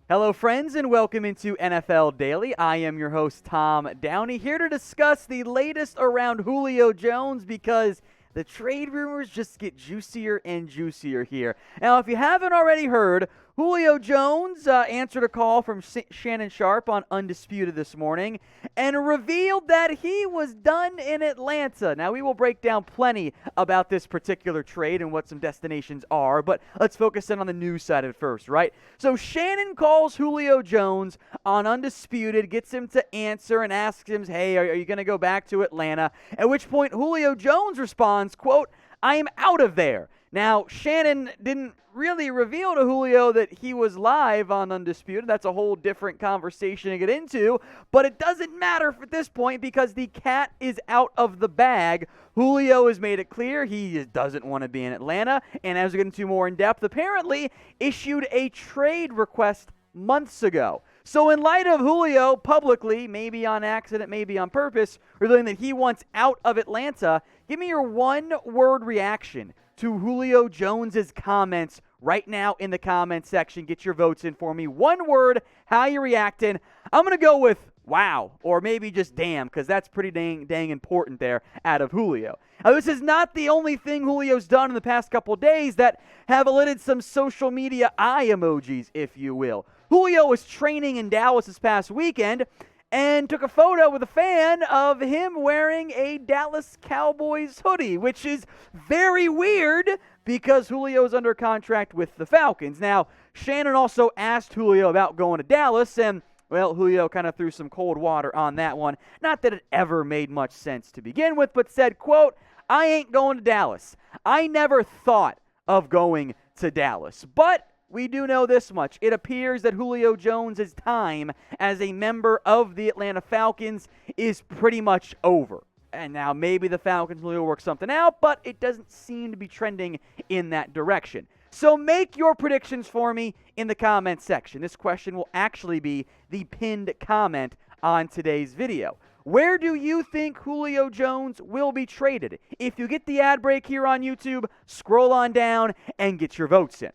Hello, friends, and welcome into NFL Daily. I am your host, Tom Downey, here to discuss the latest around Julio Jones because the trade rumors just get juicier and juicier here. Now, if you haven't already heard, Julio Jones answered a call from Shannon Sharpe on Undisputed this morning and revealed that he was done in Atlanta. Now, we will break down plenty about this particular trade and what some destinations are, but let's focus in on the news side of it first, right? So Shannon calls Julio Jones on Undisputed, gets him to answer and asks him, hey, are you going to go back to Atlanta? At which point Julio Jones responds, quote, I am out of there. Now, Shannon didn't really reveal to Julio that he was live on Undisputed. That's a whole different conversation to get into, but it doesn't matter at this point because the cat is out of the bag. Julio has made it clear he doesn't want to be in Atlanta, and as we get into more in depth, apparently issued a trade request months ago. So in light of Julio publicly, maybe on accident, maybe on purpose, revealing that he wants out of Atlanta, give me your one-word reaction to Julio Jones's comments right now in the comment section. Get your votes in for me. One word, how you reacting? I'm going to go with wow, or maybe just damn, because that's pretty dang important there out of Julio. Now, this is not the only thing Julio's done in the past couple days that have elicited some social media eye emojis, if you will. Julio was training in Dallas this past weekend and took a photo with a fan of him wearing a Dallas Cowboys hoodie, which is very weird because Julio is under contract with the Falcons. Now, Shannon also asked Julio about going to Dallas, and, well, Julio kind of threw some cold water on that one. Not that it ever made much sense to begin with, but said, quote, I ain't going to Dallas. I never thought of going to Dallas, but we do know this much. It appears that Julio Jones' time as a member of the Atlanta Falcons is pretty much over. And now maybe the Falcons will work something out, but it doesn't seem to be trending in that direction. So make your predictions for me in the comment section. This question will actually be the pinned comment on today's video. Where do you think Julio Jones will be traded? If you get the ad break here on YouTube, scroll on down and get your votes in.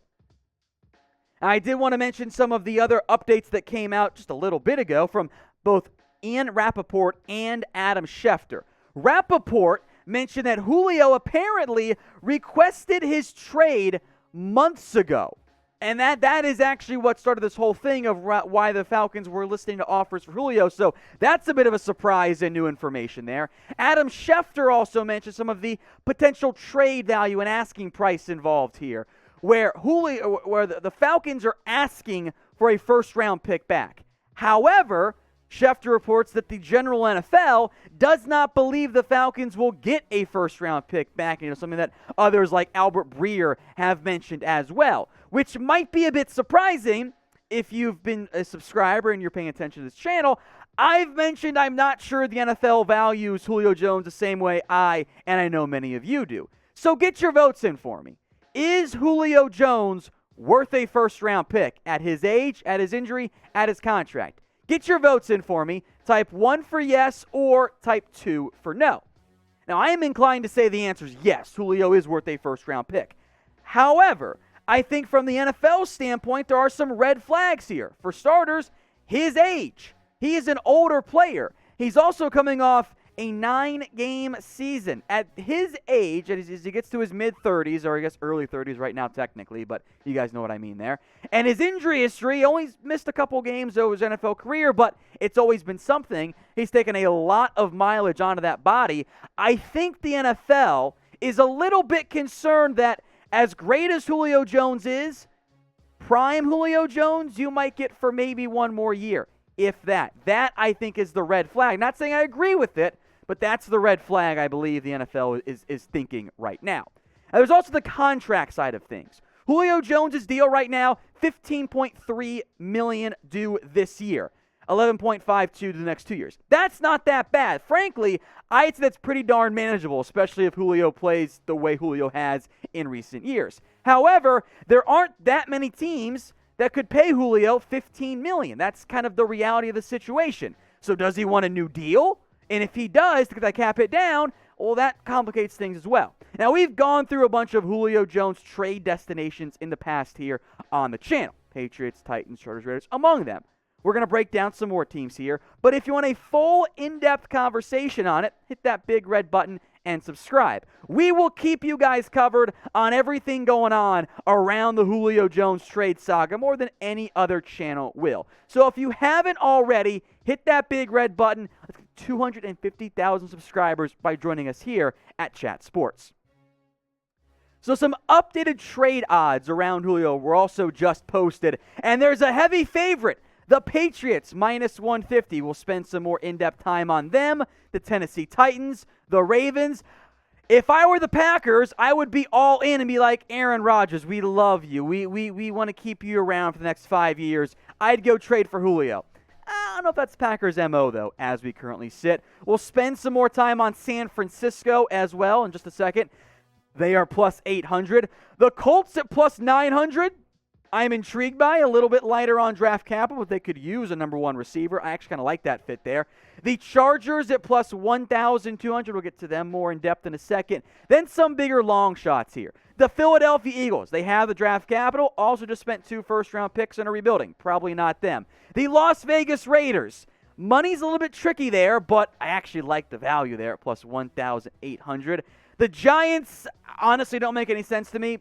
I did want to mention some of the other updates that came out just a little bit ago from both Ian Rapoport and Adam Schefter. Rapoport mentioned that Julio apparently requested his trade months ago. And that is actually what started this whole thing of why the Falcons were listening to offers for Julio. So that's a bit of a surprise and new information there. Adam Schefter also mentioned some of the potential trade value and asking price involved here, where the Falcons are asking for a first-round pick back. However, Schefter reports that the general NFL does not believe the Falcons will get a first-round pick back, something that others like Albert Breer have mentioned as well, which might be a bit surprising if you've been a subscriber and you're paying attention to this channel. I've mentioned I'm not sure the NFL values Julio Jones the same way I know many of you do. So get your votes in for me. Is Julio Jones worth a first-round pick at his age, at his injury, at his contract? Get your votes in for me. Type 1 for yes or type 2 for no. Now, I am inclined to say the answer is yes. Julio is worth a first-round pick. However, I think from the NFL standpoint, there are some red flags here. For starters, his age. He is an older player. He's also coming off a 9-game season. At his age, as he gets to his mid-30s, or I guess early 30s right now technically, but you guys know what I mean there. And his injury history, he only missed a couple games of his NFL career, but it's always been something. He's taken a lot of mileage onto that body. I think the NFL is a little bit concerned that as great as Julio Jones is, prime Julio Jones, you might get for maybe one more year, if that. That, I think, is the red flag. Not saying I agree with it, but that's the red flag I believe the NFL is thinking right now. Now, there's also the contract side of things. Julio Jones' deal right now, $15.3 million due this year. 11.52 the next 2 years. That's not that bad. Frankly, I'd say that's pretty darn manageable, especially if Julio plays the way Julio has in recent years. However, there aren't that many teams that could pay Julio $15 million. That's kind of the reality of the situation. So does he want a new deal? And if he does, to cap it down, well, that complicates things as well. Now, we've gone through a bunch of Julio Jones trade destinations in the past here on the channel. Patriots, Titans, Chargers, Raiders, among them. We're going to break down some more teams here. But if you want a full, in-depth conversation on it, hit that big red button and subscribe. We will keep you guys covered on everything going on around the Julio Jones trade saga more than any other channel will. So if you haven't already, hit that big red button. Let's get 250,000 subscribers by joining us here at Chat Sports. So some updated trade odds around Julio were also just posted, and there's a heavy favorite. The Patriots, minus 150. We'll spend some more in-depth time on them. The Tennessee Titans, the Ravens. If I were the Packers, I would be all in and be like, Aaron Rodgers, we love you. We want to keep you around for the next 5 years. I'd go trade for Julio. I don't know if that's Packers' MO, though, as we currently sit. We'll spend some more time on San Francisco as well in just a second. They are plus 800. The Colts at plus 900. I'm intrigued by a little bit lighter on draft capital, but they could use a number one receiver. I actually kind of like that fit there. The Chargers at plus 1,200. We'll get to them more in depth in a second. Then some bigger long shots here. The Philadelphia Eagles. They have the draft capital. Also just spent 2 first-round picks and are rebuilding. Probably not them. The Las Vegas Raiders. Money's a little bit tricky there, but I actually like the value there at plus 1,800. The Giants honestly don't make any sense to me.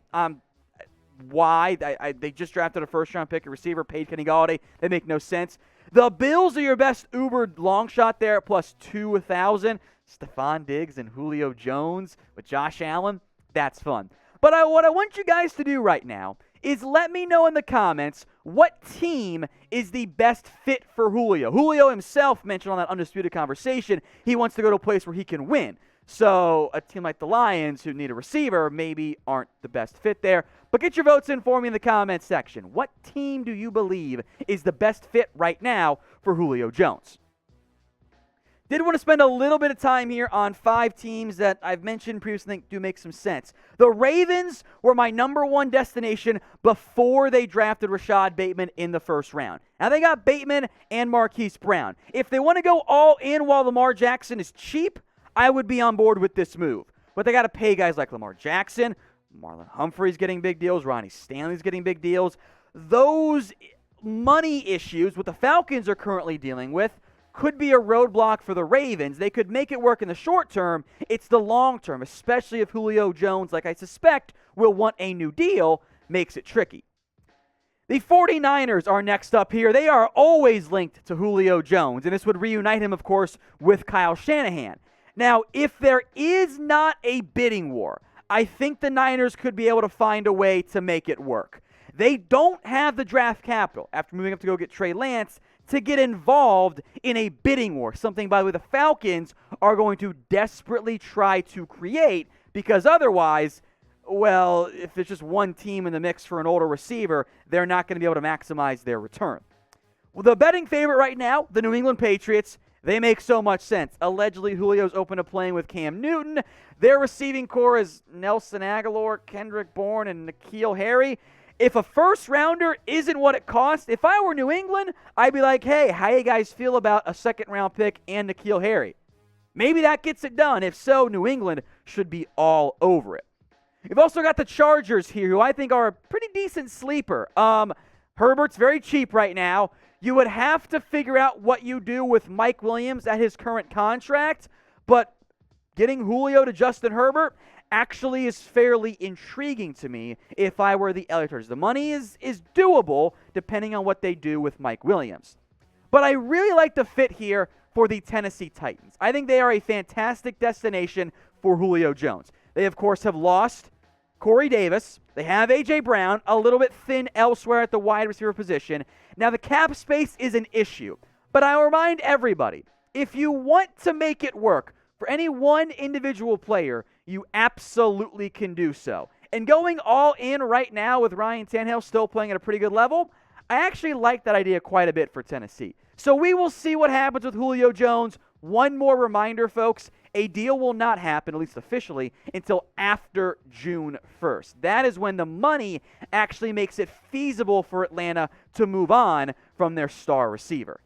Why? They just drafted a first-round pick, a receiver, paid Kenny Galladay. They make no sense. The Bills are your best uber long shot there at plus 2,000. Stephon Diggs and Julio Jones with Josh Allen. That's fun. But what I want you guys to do right now is let me know in the comments what team is the best fit for Julio. Julio himself mentioned on that Undisputed conversation he wants to go to a place where he can win. So a team like the Lions, who need a receiver, maybe aren't the best fit there. But get your votes in for me in the comments section. What team do you believe is the best fit right now for Julio Jones? Did want to spend a little bit of time here on 5 teams that I've mentioned previously think do make some sense. The Ravens were my number one destination before they drafted Rashad Bateman in the first round. Now they got Bateman and Marquise Brown. If they want to go all in while Lamar Jackson is cheap, I would be on board with this move. But they got to pay guys like Lamar Jackson, Marlon Humphrey's getting big deals, Ronnie Stanley's getting big deals. Those money issues what the Falcons are currently dealing with could be a roadblock for the Ravens. They could make it work in the short term. It's the long term, especially if Julio Jones, like I suspect, will want a new deal, makes it tricky. The 49ers are next up here. They are always linked to Julio Jones, and this would reunite him, of course, with Kyle Shanahan. Now, if there is not a bidding war, I think the Niners could be able to find a way to make it work. They don't have the draft capital, after moving up to go get Trey Lance, to get involved in a bidding war, something, by the way, the Falcons are going to desperately try to create, because otherwise, well, if there's just one team in the mix for an older receiver, they're not going to be able to maximize their return. Well, the betting favorite right now, the New England Patriots. They make so much sense. Allegedly, Julio's open to playing with Cam Newton. Their receiving core is Nelson Aguilar, Kendrick Bourne, and N'Keal Harry. If a first-rounder isn't what it costs, if I were New England, I'd be like, hey, how you guys feel about a second-round pick and N'Keal Harry? Maybe that gets it done. If so, New England should be all over it. You've also got the Chargers here, who I think are a pretty decent sleeper. Herbert's very cheap right now. You would have to figure out what you do with Mike Williams at his current contract, but getting Julio to Justin Herbert actually is fairly intriguing to me if I were the LA Chargers. The money is doable depending on what they do with Mike Williams. But I really like the fit here for the Tennessee Titans. I think they are a fantastic destination for Julio Jones. They, of course, have lost Corey Davis. They have A.J. Brown, a little bit thin elsewhere at the wide receiver position. Now, the cap space is an issue, but I remind everybody, if you want to make it work for any one individual player, you absolutely can do so. And going all in right now with Ryan Tannehill still playing at a pretty good level, I actually like that idea quite a bit for Tennessee. So we will see what happens with Julio Jones. One more reminder, folks, a deal will not happen, at least officially, until after June 1st. That is when the money actually makes it feasible for Atlanta to move on from their star receiver.